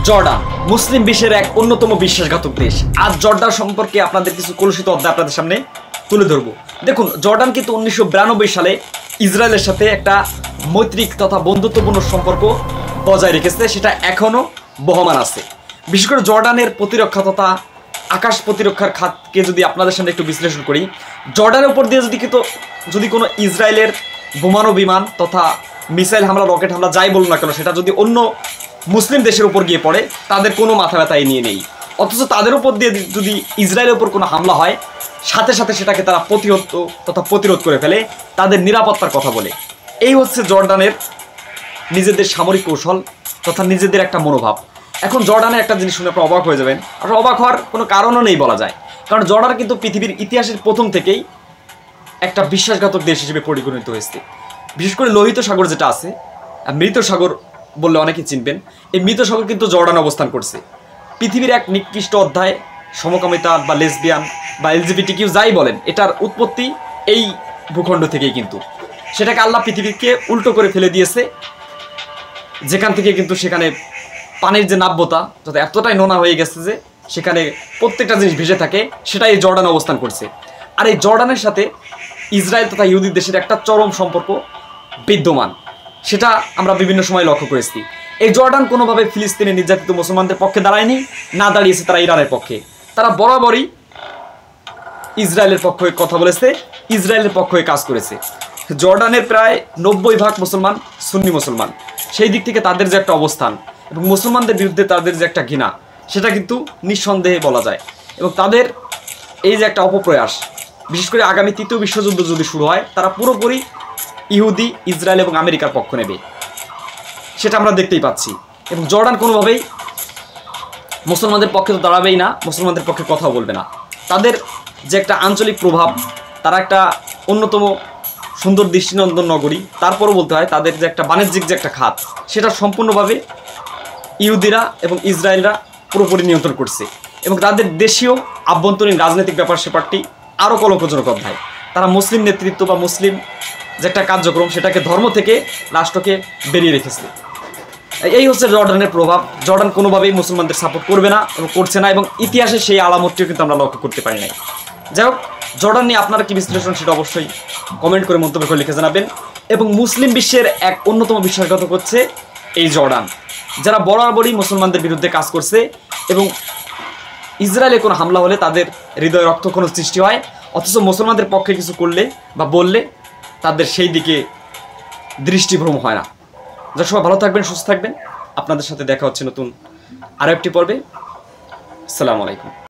Jordan মুসলিম বিশ্বের এক অন্যতম বিশ্বাসঘাতক দেশ। আজ জর্ডান সম্পর্কে আপনাদের কিছু কলুষিত অধ্যায় আপনাদের সামনে তুলে ধরবো। দেখুন, জর্ডান কিন্তু 1992 সালে ইসরায়েলের সাথে একটা মৈত্রিক তথা বন্ধুত্বপূর্ণ সম্পর্ক বজায় রেখেছে, সেটা এখনও বহমান আছে। বিশেষ করে জর্ডানের প্রতিরক্ষা তথা আকাশ প্রতিরক্ষার খাতকে যদি আপনাদের সামনে একটু বিশ্লেষণ করি, জর্ডানের উপর দিয়ে যদি কোনো ইসরায়েলের বোমানো বিমান তথা মিসাইল হামলা, রকেট হামলা যাই বলুন না কেন, সেটা যদি অন্য মুসলিম দেশের উপর গিয়ে পড়ে, তাদের কোনো মাথা ব্যথা নিয়ে নেই। অথচ তাদের উপর দিয়ে যদি ইসরায়েলের উপর কোনো হামলা হয়, সাথে সাথে সেটাকে তারা প্রতিরোধ করে ফেলে, তাদের নিরাপত্তার কথা বলে। এই হচ্ছে জর্ডানের নিজেদের সামরিক কৌশল তথা নিজেদের একটা মনোভাব। এখন জর্ডানের একটা জিনিস শুনে আপনারা অবাক হয়ে যাবেন, আর অবাক হওয়ার কোনো কারণও নেই বলা যায়, কারণ জর্ডান কিন্তু পৃথিবীর ইতিহাসের প্রথম থেকেই একটা বিশ্বাসঘাতক দেশ হিসেবে পরিগণিত হয়েছে। বিশেষ করে লোহিত সাগর যেটা আছে, মৃত সাগর বললে অনেকে চিনবেন, এই মৃত সাগর কিন্তু জর্ডান অবস্থান করছে। পৃথিবীর এক নিকৃষ্ট অধ্যায়, সমকামিতা বা লেসবিয়ান বা এলজিবিটিকিউ যাই বলেন, এটার উৎপত্তি এই ভূখণ্ড থেকেই। কিন্তু সেটাকে আল্লাহ পৃথিবীকে উল্টো করে ফেলে দিয়েছে, যেখান থেকে কিন্তু সেখানে পানির যে নাব্যতা যাতে এতটাই নোনা হয়ে গেছে যে সেখানে প্রত্যেকটা জিনিস ভেসে থাকে, সেটাই এই জর্ডান অবস্থান করছে। আর এই জর্ডানের সাথে ইসরায়েল তথা ইহুদি দেশের একটা চরম সম্পর্ক বিদ্যমান, সেটা আমরা বিভিন্ন সময় লক্ষ্য করেছি। এই জর্ডান কোনোভাবে ফিলিস্তিনে নির্যাতিত মুসলমানদের পক্ষে দাঁড়ায়নি, না দাঁড়িয়েছে তারা ইরানের পক্ষে। তারা বরাবরই ইসরায়েলের পক্ষে কথা বলেছে, ইসরায়েলের পক্ষে কাজ করেছে। জর্ডানের প্রায় 90% মুসলমান সুন্নি মুসলমান। সেই দিক থেকে তাদের যে একটা অবস্থান এবং মুসলমানদের বিরুদ্ধে তাদের যে একটা ঘৃণা, সেটা কিন্তু নিঃসন্দেহে বলা যায়। এবং তাদের এই যে একটা অপপ্রয়াস, বিশেষ করে আগামী তৃতীয় বিশ্বযুদ্ধ যদি শুরু হয়, তারা পুরোপুরি ইহুদি, ইসরায়েল এবং আমেরিকার পক্ষ নেবে, সেটা আমরা দেখতেই পাচ্ছি। এবং জর্ডান কোনোভাবেই মুসলমানদের পক্ষে তো দাঁড়াবেই না, মুসলমানদের পক্ষে কথা বলবে না। তাদের যে একটা আঞ্চলিক প্রভাব, তারা একটা অন্যতম সুন্দর দৃষ্টিনন্দন নগরী, তারপরও বলতে হয় তাদের যে একটা বাণিজ্যিক যে একটা খাত, সেটা সম্পূর্ণভাবে ইহুদিরা এবং ইসরায়েলরা পুরোপুরি নিয়ন্ত্রণ করছে। এবং তাদের দেশীয় আভ্যন্তরীণ রাজনৈতিক ব্যাপার স্যাপারটি আরও কলঙ্কজনক অধ্যায়। তারা মুসলিম নেতৃত্ব বা মুসলিম যে একটা কার্যক্রম, সেটাকে ধর্ম থেকে রাষ্ট্রকে বেরিয়ে রেখেছে। এই হচ্ছে জর্ডানের প্রভাব। জর্ডান কোনোভাবেই মুসলমানদের সাপোর্ট করবে না এবং করছে না, এবং ইতিহাসে সেই আলামতটিও কিন্তু আমরা লক্ষ্য করতে পারি নাই। যাই হোক, জর্ডান নিয়ে আপনারা কি বিশ্লেষণ, সেটা অবশ্যই কমেন্ট করে মন্তব্য করে লিখে জানাবেন। এবং মুসলিম বিশ্বের এক অন্যতম বিশ্বাসঘাতক হচ্ছে এই জর্ডান, যারা বরাবরই মুসলমানদের বিরুদ্ধে কাজ করছে। এবং ইসরায়েলে কোনো হামলা হলে তাদের হৃদয়ে রক্তক্ষরণ সৃষ্টি হয়, অথচ মুসলমানদের পক্ষে কিছু করলে বা বললে তাদের সেই দিকে দৃষ্টিভ্রম হয় না। যারা সবাই ভালো থাকবেন, সুস্থ থাকবেন। আপনাদের সাথে দেখা হচ্ছে নতুন আরও একটি পর্বে। আসসালামু আলাইকুম।